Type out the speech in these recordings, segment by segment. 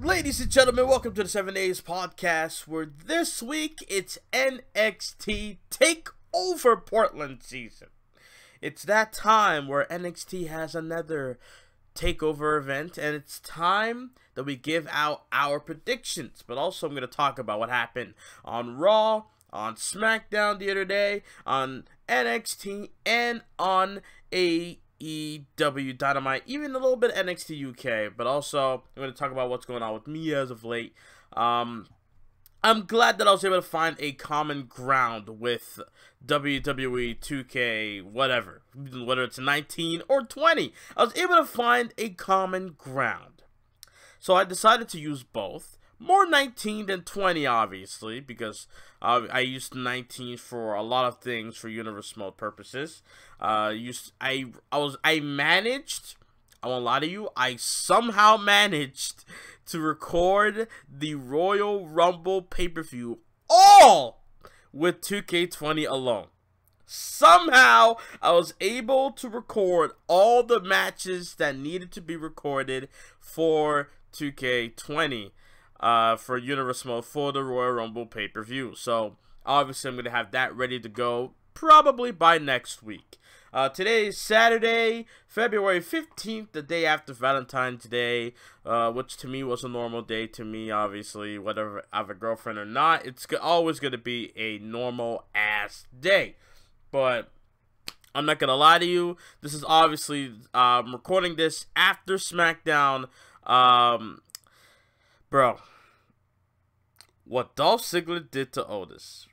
Ladies and gentlemen, welcome to the 7 Days Podcast, where this week it's NXT TakeOver Portland season. It's that time where NXT has another TakeOver event, and it's time that we give out our predictions. But also I'm going to talk about what happened on Raw, on SmackDown the other day, on NXT, and on AEW Dynamite, even a little bit of NXT UK, but also I'm going to talk about what's going on with me as of late. I'm glad that I was able to find a common ground with WWE 2K, whatever, whether it's 19 or 20. I was able to find a common ground. So I decided to use both. More 19 than 20, obviously, because I used 19 for a lot of things for universe mode purposes. I managed, I won't lie to you, I somehow managed to record the Royal Rumble pay-per-view all with 2K20 alone. Somehow, I was able to record all the matches that needed to be recorded for 2K20. For Universe Mode for the Royal Rumble pay-per-view. So, obviously, I'm going to have that ready to go probably by next week. Today is Saturday, February 15th, the day after Valentine's Day, which to me was a normal day to me, obviously, whether I have a girlfriend or not. It's always going to be a normal-ass day. But I'm not going to lie to you. This is obviously, I'm recording this after SmackDown. Bro, what Dolph Ziggler did to Otis,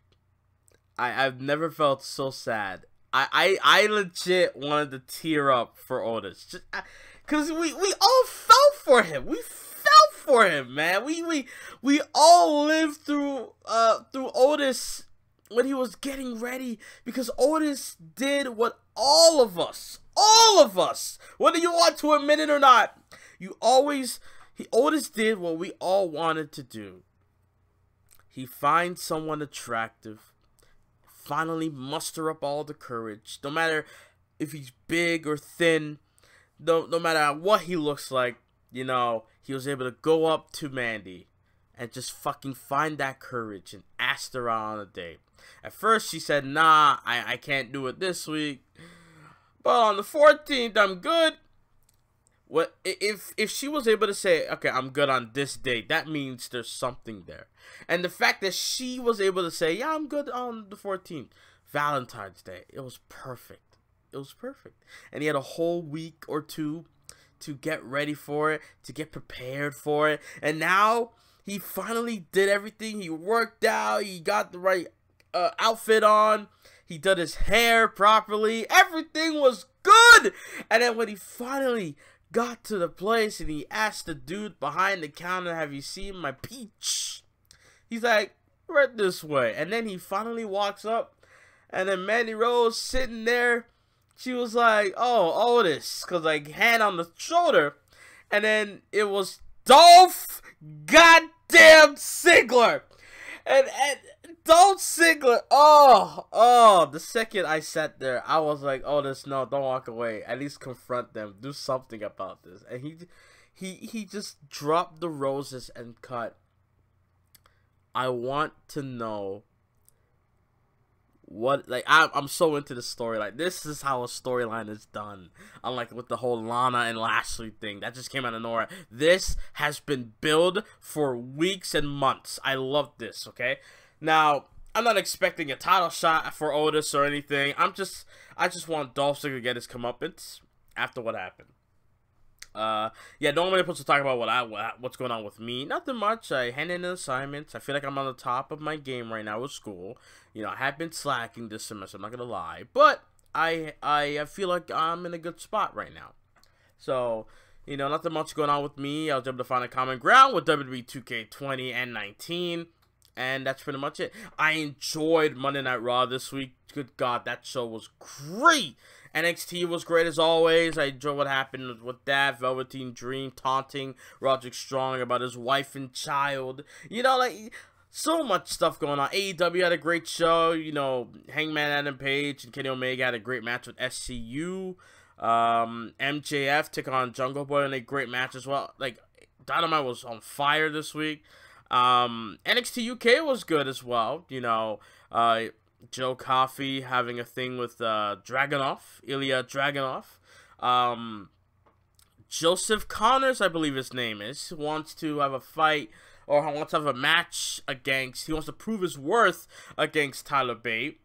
I've never felt so sad. I legit wanted to tear up for Otis, just because we all fell for him. We fell for him, man. We all lived through Otis when he was getting ready, because Otis did what all of us, whether you want to admit it or not, Otis did what we all wanted to do. He finds someone attractive, finally muster up all the courage, no matter if he's big or thin, no matter what he looks like, you know, he was able to go up to Mandy and just fucking find that courage and asked her out on a date. At first she said, nah, I can't do it this week, but on the 14th, I'm good. What if she was able to say, okay, I'm good on this date, that means there's something there. And the fact that she was able to say, yeah, I'm good on the 14th, Valentine's Day, it was perfect. It was perfect. And he had a whole week or two to get ready for it, to get prepared for it. And now he finally did everything. He worked out, he got the right outfit on, he did his hair properly, everything was good. And then when he finally got to the place and he asked the dude behind the counter, have you seen my peach? He's like, right this way. And then he finally walks up, and then Mandy Rose sitting there, she was like, oh, Otis, because like hand on the shoulder. And then it was Dolph goddamn Ziggler. And Dolph Ziggler, the second I sat there, I was like, Otis, no, don't walk away. At least confront them. Do something about this. And he just dropped the roses and cut. I want to know what, like, I'm so into the story. Like, this is how a storyline is done. Unlike with the whole Lana and Lashley thing that just came out of nowhere. This has been built for weeks and months. I love this, okay? Now, I'm not expecting a title shot for Otis or anything. I just want Dolph Ziggler to get his comeuppance after what happened. Yeah, normally I'm supposed to talk about what's going on with me. Nothing much. I hand in assignments. I feel like I'm on the top of my game right now with school. You know, I have been slacking this semester, I'm not gonna lie, but I feel like I'm in a good spot right now. So, you know, nothing much going on with me. I was able to find a common ground with WWE 2K20 and 19. And that's pretty much it. I enjoyed Monday Night Raw this week. Good God, that show was great. NXT was great as always. I enjoyed what happened with that. Velveteen Dream taunting Roderick Strong about his wife and child. You know, like, so much stuff going on. AEW had a great show. You know, Hangman Adam Page and Kenny Omega had a great match with SCU. MJF took on Jungle Boy in a great match as well. Like, Dynamite was on fire this week. NXT UK was good as well. You know, Joe Coffey having a thing with Dragunov, Ilya Dragunov. Joseph Connors, I believe his name is, wants to have a fight or wants to have a match against. He wants to prove his worth against Tyler Bate.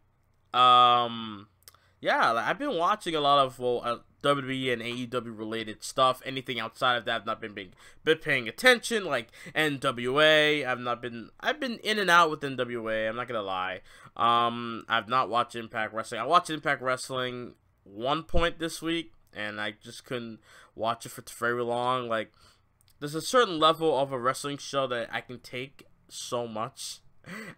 Yeah, like, I've been watching a lot of WWE and AEW related stuff. Anything outside of that, I've not been paying attention. Like NWA, I've been in and out with NWA. I'm not gonna lie. I've not watched Impact Wrestling. I watched Impact Wrestling one point this week, and I just couldn't watch it for very long. Like, there's a certain level of a wrestling show that I can take so much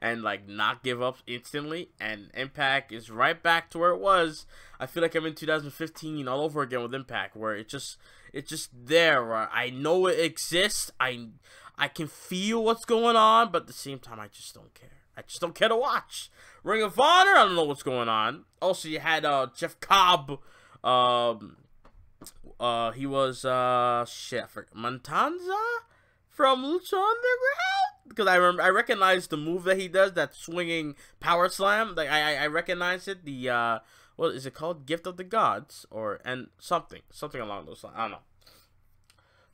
and like not give up instantly, and Impact is right back to where it was. I feel like I'm in 2015 all over again with Impact, where it's just there, where I know it exists, I can feel what's going on, but at the same time I just don't care. I just don't care to watch. Ring of Honor, I don't know what's going on. Also, you had Jeff Cobb, he was Montanza from Lucha Underground, because I recognize the move that he does, that swinging power slam. Like I recognize it. The what is it called? Gift of the Gods, and something along those lines. I don't know.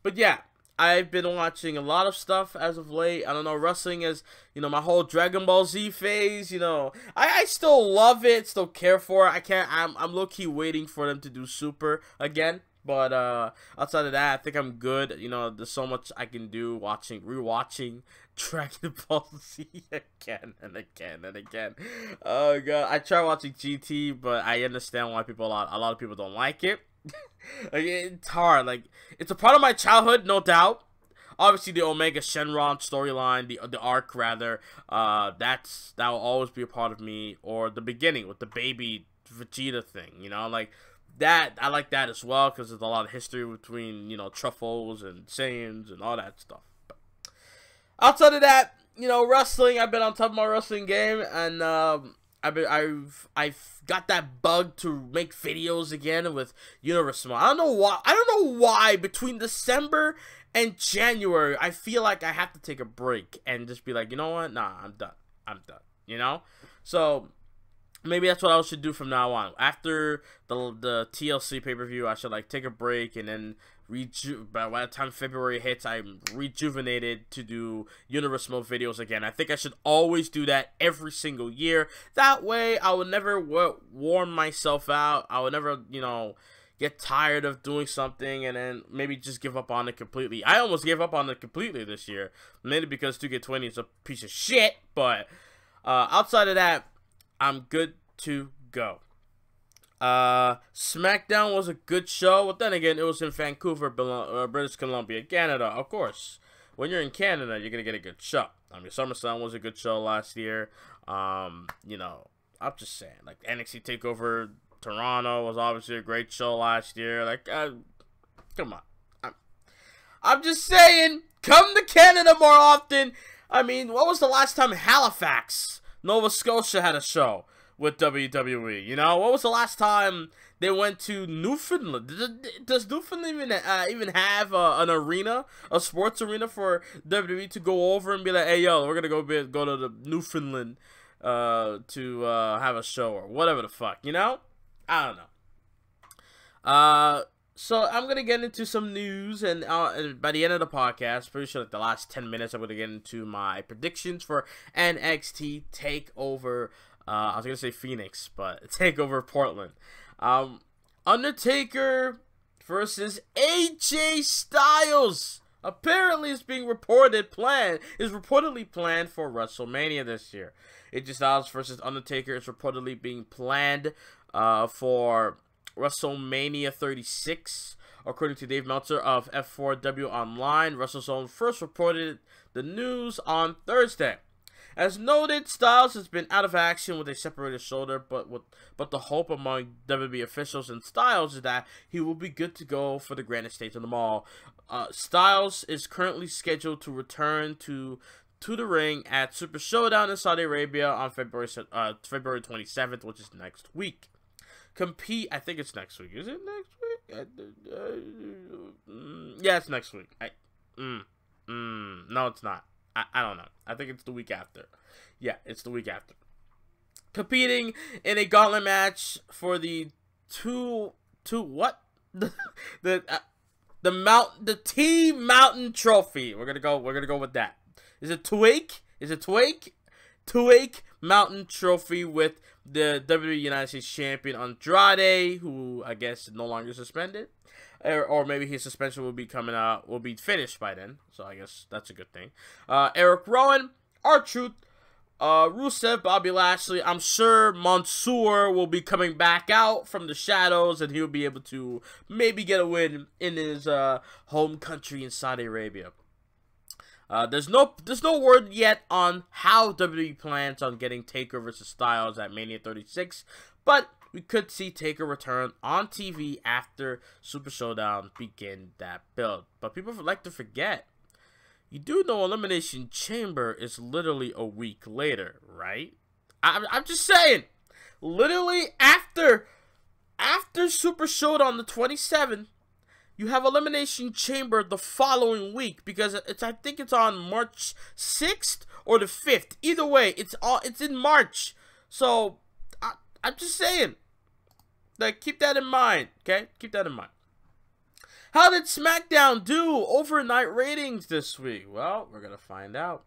But yeah, I've been watching a lot of stuff as of late. I don't know, wrestling is, you know, my whole Dragon Ball Z phase. You know, I still love it, still care for it. I'm low key waiting for them to do Super again. But outside of that, I think I'm good. You know, there's so much I can do rewatching Dragon Ball Z again and again and again. Oh god, I try watching GT, but I understand why a lot of people don't like it. Like, it's hard. Like, it's a part of my childhood, no doubt. Obviously, the Omega Shenron storyline, the arc rather, that will always be a part of me. Or the beginning with the baby Vegeta thing, you know, like. That I like that as well, because there's a lot of history between, you know, Truffles and Saiyans and all that stuff. But outside of that, you know, wrestling, I've been on top of my wrestling game, and I've got that bug to make videos again with Universal. I don't know why between December and January I feel like I have to take a break and just be like, you know what? Nah, I'm done. You know? So maybe that's what I should do from now on. After the TLC pay-per-view, I should like take a break, and then by the time February hits, I'm rejuvenated to do Universal videos again. I think I should always do that every single year. That way, I will never warm myself out. I will never, you know, get tired of doing something and then maybe just give up on it completely. I almost gave up on it completely this year, mainly because 2K20 is a piece of shit. But outside of that, I'm good to go. SmackDown was a good show, but then again, it was in Vancouver, British Columbia, Canada. Of course, when you're in Canada, you're gonna get a good show. I mean, SummerSlam was a good show last year. You know, I'm just saying, like NXT TakeOver Toronto was obviously a great show last year. Like, come on, I'm just saying, come to Canada more often. I mean, what was the last time Halifax, Nova Scotia had a show with WWE? You know, what was the last time they went to Newfoundland? Does Newfoundland even have an arena, a sports arena for WWE to go over and be like, hey, yo, we're gonna go to the Newfoundland to have a show or whatever the fuck, you know? I don't know. So I'm gonna get into some news, and by the end of the podcast, pretty sure like the last 10 minutes, I'm gonna get into my predictions for NXT TakeOver. I was gonna say Phoenix, but TakeOver Portland. Undertaker versus AJ Styles apparently is reportedly planned for WrestleMania this year. AJ Styles versus Undertaker is reportedly being planned for WrestleMania 36, according to Dave Meltzer of F4W Online. WrestleZone first reported the news on Thursday. As noted, Styles has been out of action with a separated shoulder, but the hope among WWE officials and Styles is that he will be good to go for the grandest stage of them all. Styles is currently scheduled to return to the ring at Super Showdown in Saudi Arabia on February 27th, which is next week. I think it's next week. Is it next week? Yeah, it's next week. No, it's not. I don't know. I think it's the week after. Yeah, it's the week after. Competing in a gauntlet match for the what? the Team Mountain Trophy. We're gonna go with that. Is it Tuake? Tuake Mountain Trophy with the WWE United States Champion Andrade, who I guess is no longer suspended, or maybe his suspension will be finished by then. So I guess that's a good thing. Eric Rowan, R-Truth, Rusev, Bobby Lashley. I'm sure Mansoor will be coming back out from the shadows, and he'll be able to maybe get a win in his home country in Saudi Arabia. There's no word yet on how WWE plans on getting Taker versus Styles at Mania 36, but we could see Taker return on TV after Super Showdown begin that build. But people like to forget, you do know Elimination Chamber is literally a week later, right? I'm just saying, literally after Super Showdown the 27th, you have Elimination Chamber the following week, because I think it's on March 6th or the 5th. Either way, it's in March. So I'm just saying, like, keep that in mind, okay? Keep that in mind. How did SmackDown do overnight ratings this week? Well, we're gonna find out.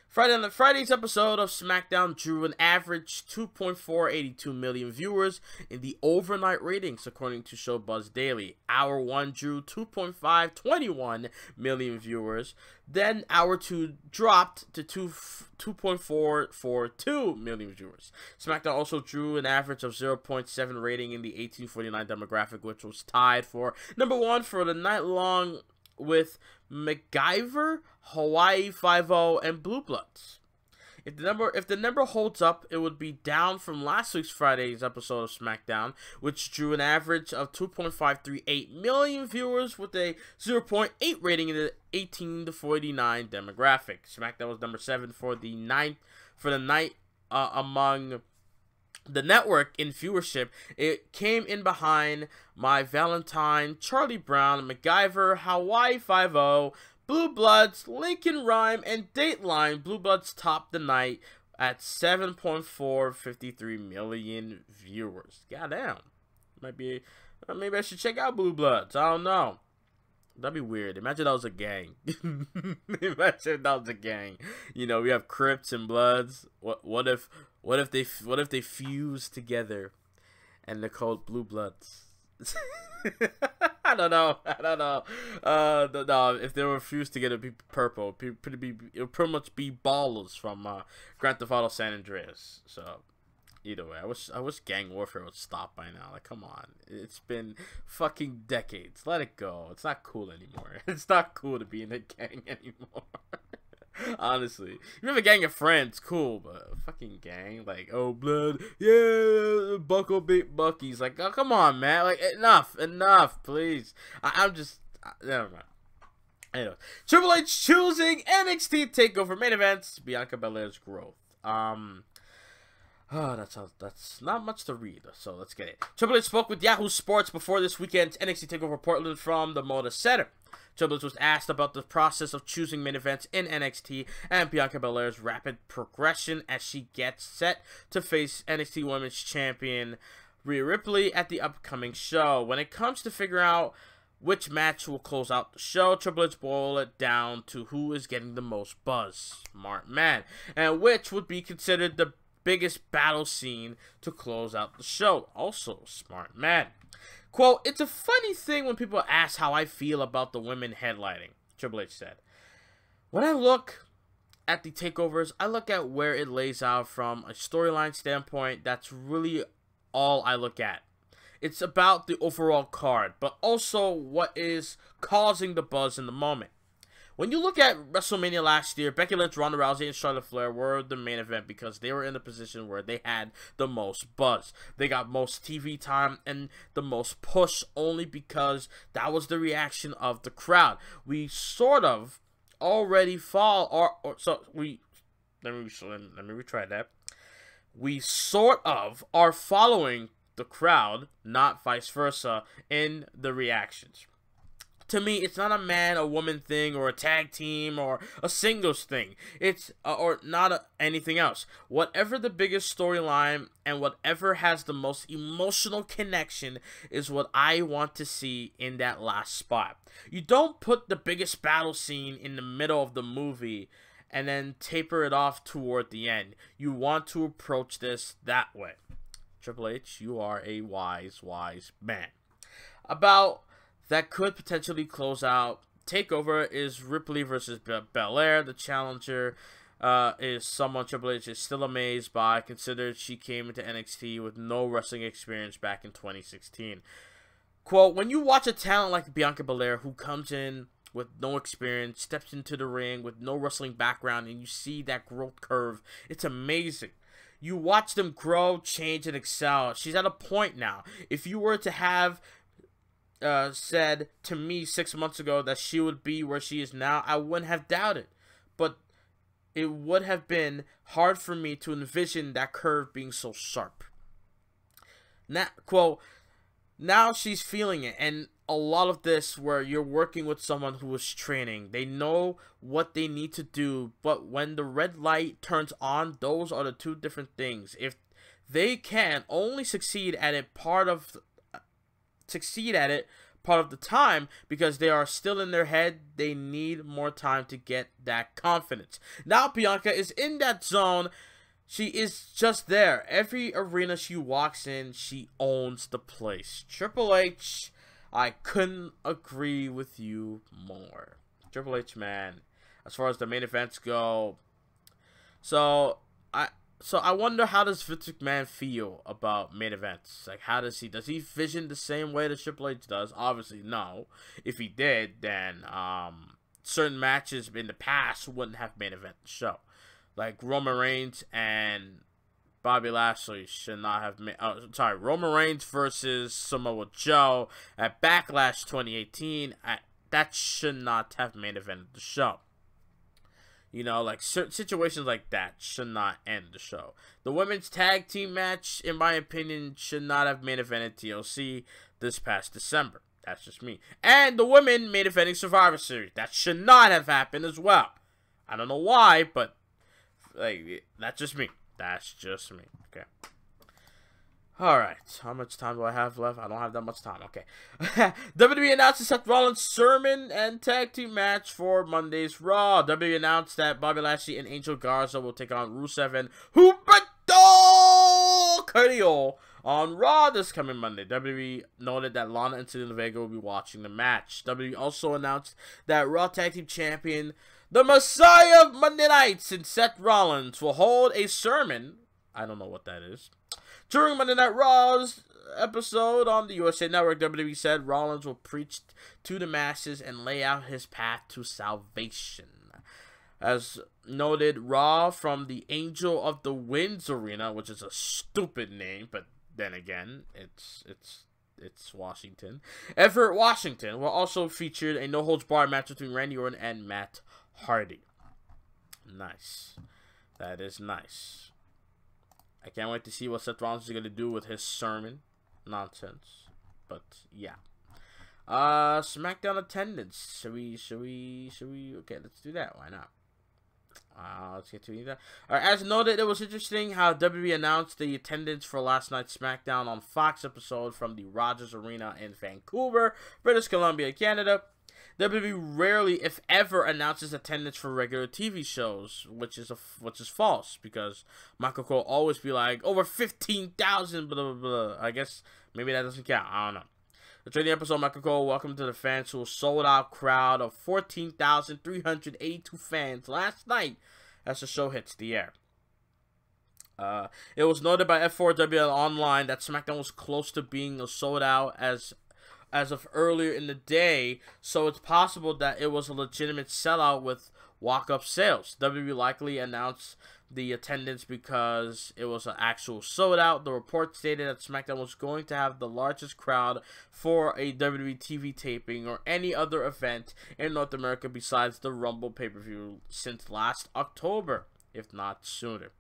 Friday's episode of SmackDown drew an average 2.482 million viewers in the overnight ratings, according to ShowBuzz Daily. Hour 1 drew 2.521 million viewers. Then Hour 2 dropped to 2.442 million viewers. SmackDown also drew an average of 0.7 rating in the 1849 demographic, which was tied for number 1 for the night long with MacGyver, Hawaii Five-0, and Blue Bloods. If the number holds up, it would be down from last week's Friday's episode of SmackDown, which drew an average of 2.538 million viewers with a 0.8 rating in the 18 to 49 demographic. SmackDown was number 7 for the night among the network in viewership. It came in behind My Valentine, Charlie Brown, MacGyver, Hawaii Five-0, Blue Bloods, Lincoln Rhyme, and Dateline. Blue Bloods topped the night at 7.453 million viewers. Goddamn. Maybe I should check out Blue Bloods. I don't know. That'd be weird. Imagine that was a gang. Imagine that was a gang. You know, we have Crips and Bloods. What if they fuse together and they're called Blue Bloods? I don't know. No, if they were fused together, it'd be purple. It would pretty much be Ballers from Grand Theft Auto San Andreas. So either way, I wish gang warfare would stop by now. Like, come on, it's been fucking decades. Let it go. It's not cool anymore. It's not cool to be in a gang anymore. Honestly, if you have a gang of friends, cool, but a fucking gang, like, oh, blood, yeah, buckle big buckies, like, oh, come on, man, like, enough, please. I'm just, never mind. Anyway, Triple H choosing NXT TakeOver main events, Bianca Belair's growth. Oh, that's not much to read, so let's get it. Triple H spoke with Yahoo Sports before this weekend's NXT TakeOver Portland from the Moda Center. Triple H was asked about the process of choosing main events in NXT and Bianca Belair's rapid progression as she gets set to face NXT Women's Champion Rhea Ripley at the upcoming show. When it comes to figure out which match will close out the show, Triple H boiled it down to who is getting the most buzz, smart man, and which would be considered the biggest battle scene to close out the show, also smart man. Quote, it's a funny thing when people ask how I feel about the women headlining, Triple H said. When I look at the takeovers, I look at where it lays out from a storyline standpoint. That's really all I look at. It's about the overall card, but also what is causing the buzz in the moment. When you look at WrestleMania last year, Becky Lynch, Ronda Rousey, and Charlotte Flair were the main event because they were in the position where they had the most buzz. They got most TV time and the most push only because that was the reaction of the crowd. We sort of already let me retry that. We sort of are following the crowd, not vice versa, in the reactions. To me, it's not a man or woman thing or a tag team or a singles thing. It's or not anything else. Whatever the biggest storyline and whatever has the most emotional connection is what I want to see in that last spot. You don't put the biggest battle scene in the middle of the movie and then taper it off toward the end. You want to approach this that way. Triple H, you are a wise man. About that could potentially close out TakeOver is Ripley versus Belair. The challenger is someone Triple H is still amazed by, considered she came into NXT with no wrestling experience back in 2016. Quote, when you watch a talent like Bianca Belair who comes in with no experience, steps into the ring with no wrestling background, and you see that growth curve, it's amazing. You watch them grow, change, and excel. She's at a point now. If you were to have said to me 6 months ago that she would be where she is now, I wouldn't have doubted. But it would have been hard for me to envision that curve being so sharp. Now, quote, now she's feeling it, and a lot of this where you're working with someone who is training. They know what they need to do, but when the red light turns on, those are the two different things. If they can only succeed at it part of the time because they are still in their head, they need more time to get that confidence. Now Bianca is in that zone. She is just there. Every arena she walks in, she owns the place. Triple H, I couldn't agree with you more. Triple H, man, as far as the main events go. So I wonder, how does Vince McMahon feel about main events? Like, how does he vision the same way that Triple H does? Obviously, no. If he did, then certain matches in the past wouldn't have main event the show. Like Roman Reigns and Bobby Lashley should not have Roman Reigns versus Samoa Joe at Backlash 2018. That should not have main evented the show. You know, like certain situations like that should not end the show. The women's tag team match, in my opinion, should not have main evented TLC this past December. That's just me. And the women main eventing Survivor Series. That should not have happened as well. I don't know why, but like, that's just me. That's just me. Okay. Alright. How much time do I have left? I don't have that much time. Okay. WWE announced Seth Rollins' sermon and tag team match for Monday's Raw. WWE announced that Bobby Lashley and Angel Garza will take on Rusev and Humberto Carrillo on Raw this coming Monday. WWE noted that Lana and Zelina Vega will be watching the match. WWE also announced that Raw Tag Team Champion, the Messiah of Monday Nights, and Seth Rollins will hold a sermon, I don't know what that is, during Monday Night Raw's episode on the USA Network. WWE said Rollins will preach to the masses and lay out his path to salvation. As noted, Raw from the Angel of the Winds Arena, which is a stupid name, but then again, it's Washington. Everett, Washington, will also featured a no-holds-barred match between Randy Orton and Matt Hardy. Nice. That is nice. I can't wait to see what Seth Rollins is going to do with his sermon. Nonsense. But, yeah. SmackDown attendance. Should we? Okay, let's do that. Why not? Let's get to that. Alright, as noted, it was interesting how WWE announced the attendance for last night's SmackDown on Fox episode from the Rogers Arena in Vancouver, British Columbia, Canada. WWE rarely, if ever, announces attendance for regular TV shows, which is false, because Michael Cole always be like, over 15,000, blah, blah, blah. I guess maybe that doesn't count. I don't know. The trading episode, Michael Cole welcomed to the fans to a sold-out crowd of 14,382 fans last night as the show hits the air. It was noted by F4W Online that SmackDown was close to being sold out as of earlier in the day, so it's possible that it was a legitimate sellout with walk-up sales. WWE likely announced the attendance because it was an actual sold-out. The report stated that SmackDown was going to have the largest crowd for a WWE TV taping or any other event in North America besides the Rumble pay-per-view since last October, if not sooner.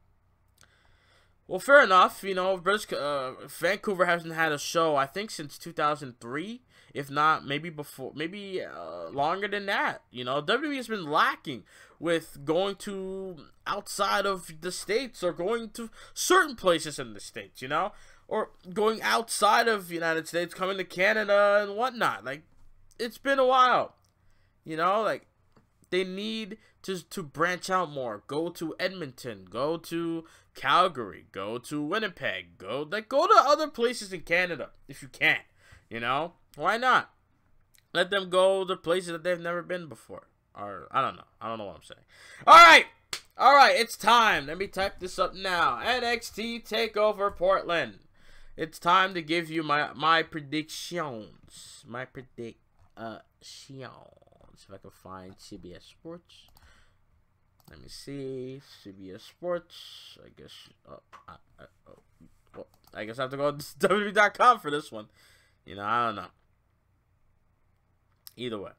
Well, fair enough. You know, Vancouver hasn't had a show, I think, since 2003 if not maybe before, maybe longer than that. You know, WWE has been lacking with going to outside of the States, or going to certain places in the States, you know, or going outside of the United States, coming to Canada and whatnot. Like, it's been a while, you know, like, they need to branch out more. Go to Edmonton, go to Calgary, go to Winnipeg, go to other places in Canada if you can. You know, why not? Let them go to places that they've never been before. Or I don't know what I'm saying. All right, it's time. Let me type this up now. NXT TakeOver Portland. It's time to give you my predictions. My predictions. If I can find CBS Sports. Let me see. CBS Sports. I guess. I guess I have to go to WWE.com for this one. You know, I don't know. Either way.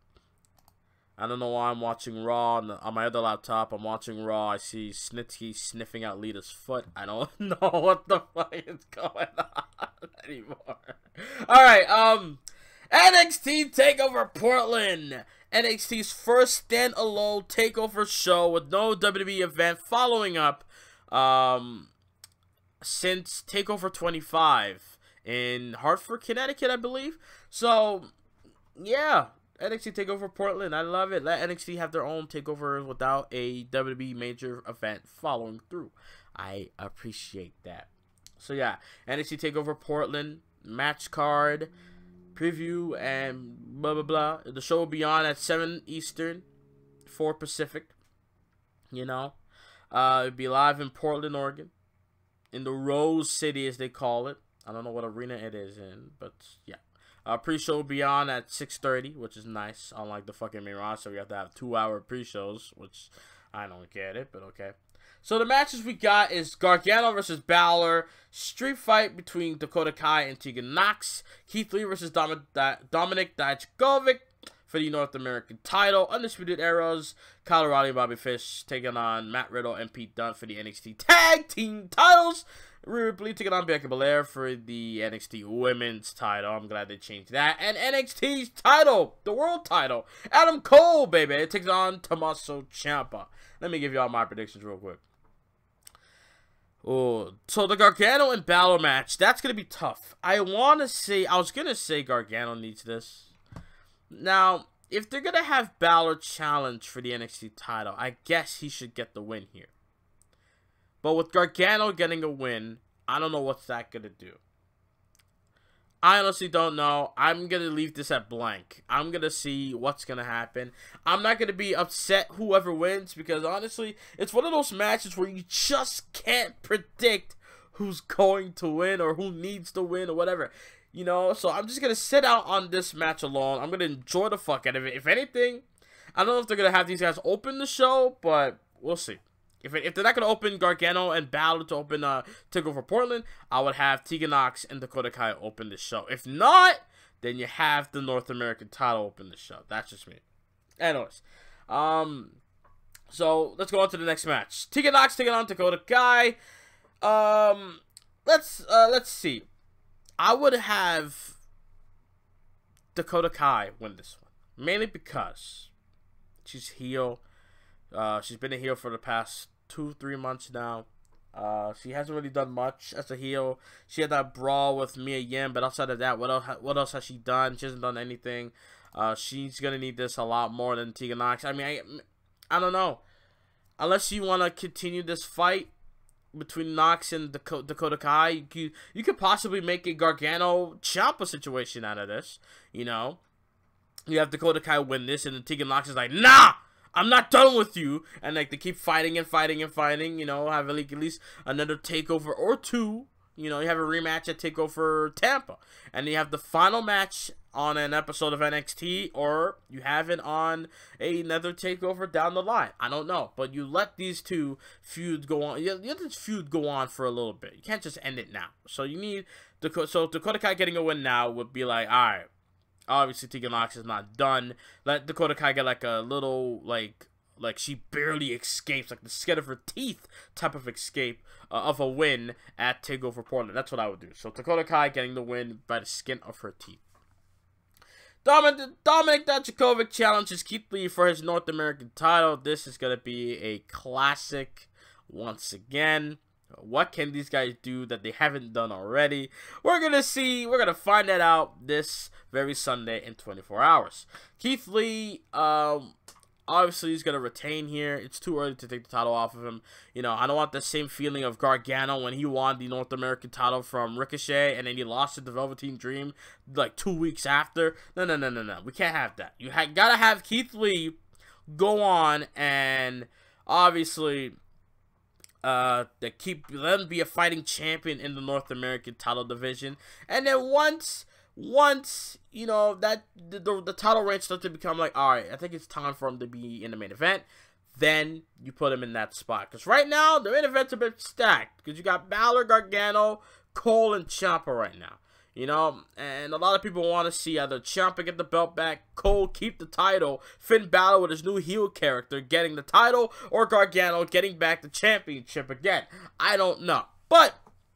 I don't know why I'm watching Raw on my other laptop. I'm watching Raw. I see Snitsky sniffing out Lita's foot. I don't know what the fuck is going on anymore. Alright, NXT TakeOver Portland. NXT's first standalone TakeOver show with no WWE event following up since TakeOver 25 in Hartford, Connecticut, I believe. So, yeah. NXT TakeOver Portland, I love it. Let NXT have their own takeovers without a WWE major event following through. I appreciate that. So yeah, NXT TakeOver Portland, match card, preview, and blah blah blah. The show will be on at 7 Eastern, 4 Pacific. You know, it'll be live in Portland, Oregon, in the Rose City as they call it. I don't know what arena it is in, but yeah. Pre-show will be on at 6:30, which is nice. Unlike the fucking main roster, we have to have 2-hour pre-shows, which I don't get it, but okay. So the matches we got is Gargano versus Balor, street fight between Dakota Kai and Tegan Nox, Keith Lee versus Dominik Dijakovic for the North American title, Undisputed Eras, Kyle O'Reilly and Bobby Fish taking on Matt Riddle and Pete Dunne for the NXT Tag Team titles. Rhea Ripley taking on Bianca Belair for the NXT Women's title. I'm glad they changed that. And NXT's title, the world title, Adam Cole, baby, it takes on Tommaso Ciampa. Let me give you all my predictions real quick. Oh, so the Gargano and Balor match, that's going to be tough. I was going to say Gargano needs this. Now, if they're going to have Balor challenge for the NXT title, I guess he should get the win here. But with Gargano getting a win, I don't know what's that going to do. I honestly don't know. I'm going to leave this at blank. I'm going to see what's going to happen. I'm not going to be upset whoever wins, because honestly, it's one of those matches where you just can't predict who's going to win or who needs to win or whatever. You know, so I'm just going to sit out on this match alone. I'm going to enjoy the fuck out of it. If anything, I don't know if they're going to have these guys open the show, but we'll see. If they're not going to open Gargano and Balor to open TakeOver Portland, I would have Tegan Nox and Dakota Kai open the show. If not, then you have the North American title open the show. That's just me. Anyways, so let's go on to the next match. Tegan Nox taking on Dakota Kai. Let's see. I would have Dakota Kai win this one, mainly because she's heel. She's been a heel for the past 2-3 months now. She hasn't really done much as a heel. She had that brawl with Mia Yim, but outside of that, what else has she done? She hasn't done anything. She's gonna need this a lot more than Tegan Nox. I mean, I don't know. Unless you want to continue this fight between Nox and Dakota Kai, you could possibly make a Gargano Ciampa situation out of this. You know, you have Dakota Kai win this, and then Tegan Nox is like, nah, I'm not done with you. And like they keep fighting and fighting and fighting. You know, have at least another takeover or two. You know, you have a rematch at TakeOver Tampa, and you have the final match on an episode of NXT, or you have it on another TakeOver down the line. I don't know, but you let these two feuds go on. You let this feud go on for a little bit. You can't just end it now. So you need Dakota Kai getting a win now would be like, all right. Obviously, Tegan Nox is not done. Let Dakota Kai get like a little like she barely escapes, like the skin of her teeth type of escape of a win at TakeOver Portland. That's what I would do. So Dakota Kai getting the win by the skin of her teeth. Dominic Dijakovic challenges Keith Lee for his North American title. This is going to be a classic once again. What can these guys do that they haven't done already? We're going to see. We're going to find that out this very Sunday in 24 hours. Keith Lee, obviously, he's going to retain here. It's too early to take the title off of him. You know, I don't want the same feeling of Gargano when he won the North American title from Ricochet and then he lost it to Velveteen Dream like 2 weeks after. No. We can't have that. You got to have Keith Lee go on and obviously let him be a fighting champion in the North American title division. And then once you know that the title reign starts to become like, all right, I think it's time for him to be in the main event, then you put him in that spot. Because right now the main event's a bit stacked because you got Balor, Gargano, Cole, and Ciampa right now. You know, and a lot of people want to see either Ciampa get the belt back, Cole keep the title, Finn Balor with his new heel character getting the title, or Gargano getting back the championship again. I don't know. But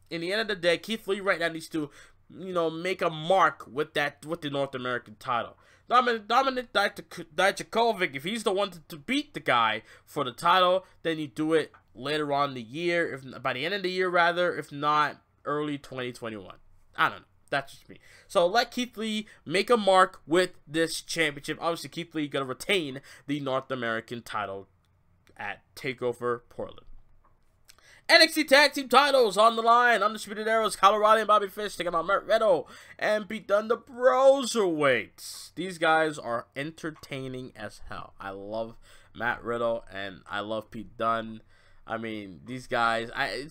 in the end of the day, Keith Lee right now needs to, you know, make a mark with the North American title. Dominic Dijakovic, if he's the one to beat the guy for the title, then you do it later on in the year, if by the end of the year rather, if not early 2021. I don't know. That's just me. So let Keith Lee make a mark with this championship. Obviously, Keith Lee gonna retain the North American title at TakeOver Portland. NXT Tag Team titles on the line. Undisputed Era's Colorado and Bobby Fish taking on Matt Riddle and Pete Dunne, the Broserweights. These guys are entertaining as hell. I love Matt Riddle and I love Pete Dunne. I mean, these guys, I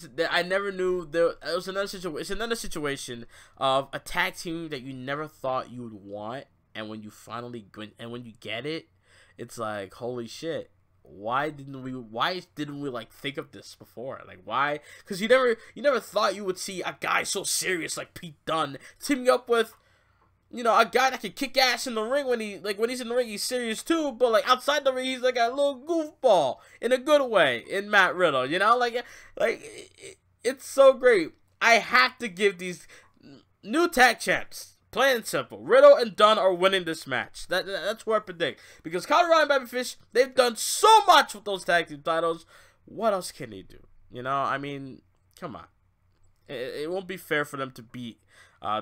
never knew there. It was another situation. It's another situation of a tag team that you never thought you would want, and when you finally when you get it, it's like, holy shit. Why didn't we like think of this before? Like, why? Because you never thought you would see a guy so serious like Pete Dunne teaming up with, you know, a guy that can kick ass in the ring when he's in the ring, he's serious too, but like outside the ring, he's like a little goofball in a good way in Matt Riddle, you know, it's so great. I have to give these new tag champs, plain and simple, Riddle and Dunne are winning this match. That's what I predict, because Colorado and Bobby Fish, they've done so much with those tag team titles. What else can they do? You know, I mean, come on, it won't be fair for them to beat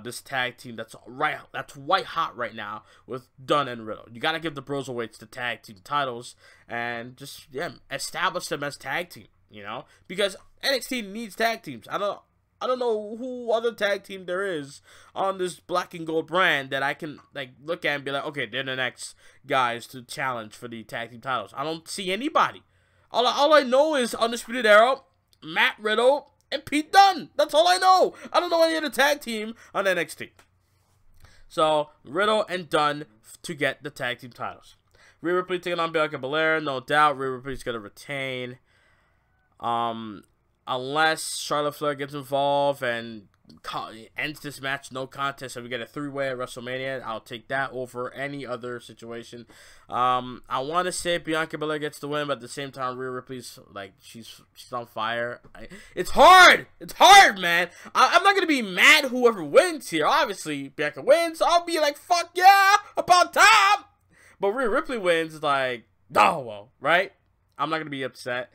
this tag team that's white hot right now with Dunne and Riddle. You gotta give the Broserweights the tag team titles and just establish them as tag team. You know, because NXT needs tag teams. I don't know who other tag team there is on this black and gold brand that I can like look at and be like, okay, they're the next guys to challenge for the tag team titles. I don't see anybody. All I know is Undisputed Era, Matt Riddle, and Pete Dunne. That's all I know. I don't know any other tag team on NXT. So, Riddle and Dunne to get the tag team titles. Rhea Ripley taking on Bianca Belair. No doubt Rhea Ripley's going to retain. Unless Charlotte Flair gets involved and ends this match no contest and we get a three-way at WrestleMania, I'll take that over any other situation. I want to say Bianca Belair gets the win, but at the same time Rhea Ripley's like she's on fire. It's hard, man. I'm not gonna be mad whoever wins here. Obviously Bianca wins, I'll be like, fuck yeah, about time. But Rhea Ripley wins, like, oh well, right? I'm not gonna be upset.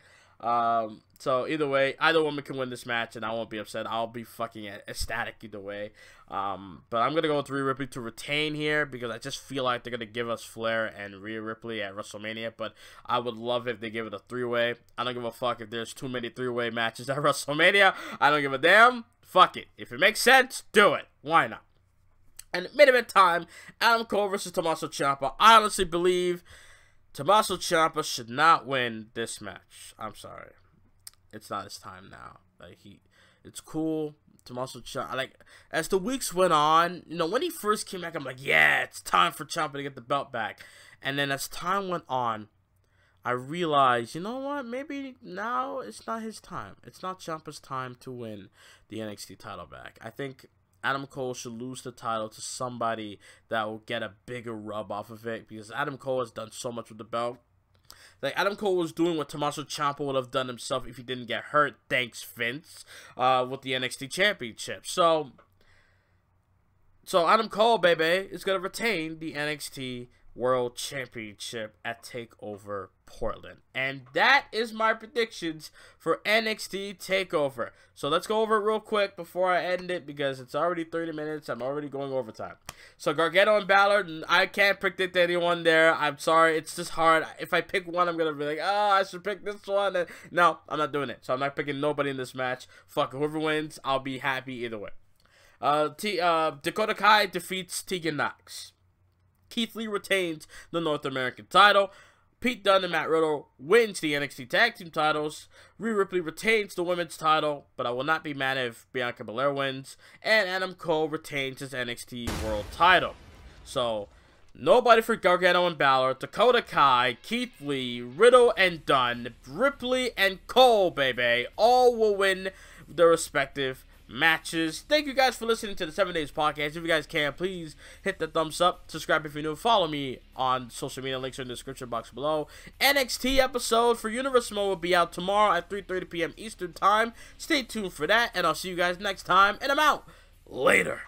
So either way, either woman can win this match, and I won't be upset. I'll be fucking ecstatic either way. But I'm gonna go with Rhea Ripley to retain here because I just feel like they're gonna give us Flair and Rhea Ripley at WrestleMania. But I would love if they give it a three-way. I don't give a fuck if there's too many three-way matches at WrestleMania. I don't give a damn. Fuck it. If it makes sense, do it. Why not? And main event time: Adam Cole versus Tommaso Ciampa. I honestly believe Tommaso Ciampa should not win this match. I'm sorry. It's not his time now. Like, it's cool. Tommaso Ciampa, like, as the weeks went on, you know, when he first came back, I'm like, yeah, it's time for Ciampa to get the belt back. And then as time went on, I realized, you know what, maybe now it's not his time. It's not Ciampa's time to win the NXT title back. I think Adam Cole should lose the title to somebody that will get a bigger rub off of it, because Adam Cole has done so much with the belt. Like, Adam Cole was doing what Tommaso Ciampa would have done himself if he didn't get hurt, thanks Vince, with the NXT Championship. So So Adam Cole, baby, is going to retain the NXT World Championship at TakeOver Portland. And that is my predictions for NXT TakeOver. So let's go over it real quick before I end it, because it's already 30 minutes. I'm already going overtime. So Gargano and Balor, I can't predict anyone there. I'm sorry. It's just hard. If I pick one, I'm going to be like, oh, I should pick this one. And no, I'm not doing it. So I'm not picking nobody in this match. Fuck, whoever wins, I'll be happy either way. Dakota Kai defeats Tegan Nox. Keith Lee retains the North American title. Pete Dunne and Matt Riddle wins the NXT Tag Team titles. Rhea Ripley retains the women's title, but I will not be mad if Bianca Belair wins. And Adam Cole retains his NXT World title. So, nobody for Gargano and Balor. Dakota Kai, Keith Lee, Riddle and Dunne, Ripley and Cole, baby, all will win their respective matches. Thank you guys for listening to the 7 Days Podcast. If you guys can, please hit the thumbs up, subscribe if you're new, follow me on social media, links are in the description box below. NXT episode for Universal Mode will be out tomorrow at 3:30 p.m. Eastern Time. Stay tuned for that, and I'll see you guys next time, and I'm out. Later.